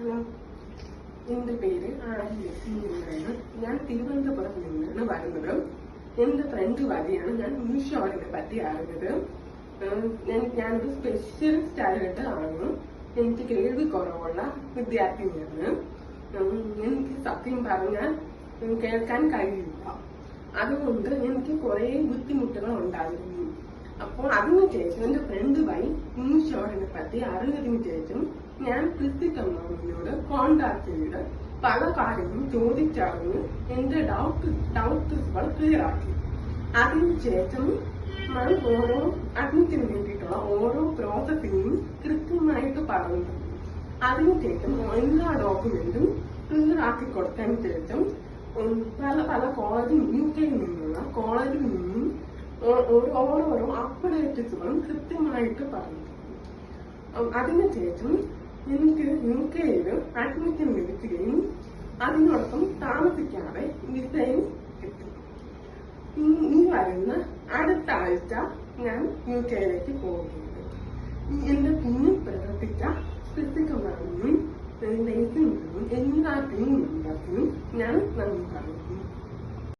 Hello, എന്റെ പേര് ആര്യലക്ഷ്മി എന്നാണ്. ഞാൻ തിരുവനന്തപുരത്ത് നിന്നാണ് വരുന്നത്. എന്റെ ഫ്രണ്ട് വഴിയാണ് ഞാൻ മീഷോയെ പറ്റി അറിഞ്ഞത്. ഞാനൊരു സ്പെഷ്യലിസ്റ്റ് ആയിട്ട് എനിക്ക് കേൾവി കുറവുള്ള വിദ്യാർത്ഥിനിയാണ്. എനിക്ക് സത്യം പറഞ്ഞാൽ കേൾക്കാൻ കഴിയില്ല. അതുകൊണ്ട് എനിക്ക് കുറെ ബുദ്ധിമുട്ടുകൾ ഉണ്ടായിരുന്നു. അപ്പോൾ അതിനുശേഷം എന്റെ ഫ്രണ്ട് വഴി മീഷോയെ പറ്റി അറിഞ്ഞതിന് ശേഷം ഞാൻ കൃത്യമാമിനോട് കോണ്ടാക്ട് ചെയ്ത് പല കാര്യങ്ങളും ചോദിച്ചറിഞ്ഞ് എന്റെ ഡൗട്ടുകൾ ക്ലിയർ ആക്കി. അതിനുശേഷം ഞാൻ ഓരോ അഡ്മിഷന് വേണ്ടിയിട്ടുള്ള ഓരോ പ്രോസസ്സിങ്ങും കൃത്യമായിട്ട് പറഞ്ഞു. അതിനുശേഷം എല്ലാ ഡോക്യുമെന്റും ക്ലിയർ ആക്കി കൊടുത്തതിന് ശേഷം പല കോളേജിൽ യുകെയിൽ നിന്നുള്ള കോളേജിൽ നിന്നും ഓരോരോ അപ്ഡേറ്റുകളും കൃത്യമായിട്ട് പറഞ്ഞു. അതിനുശേഷം എനിക്ക് യുകെയിൽ അഡ്മിഷൻ ലഭിക്കുകയും അതിനോടൊപ്പം താമസിക്കാതെ വിസയും കിട്ടി. ഈ വരുന്ന അടുത്ത ആഴ്ച ഞാൻ യുകെയിലേക്ക് പോകുന്നുണ്ട്. എന്റെ പിന്നിൽ പ്രവർത്തിച്ച ഫിസിക്കമാണെന്നും എല്ലാ ടീം മെമ്പേഴ്സിനും ഞാൻ നന്ദി പറയുന്നു.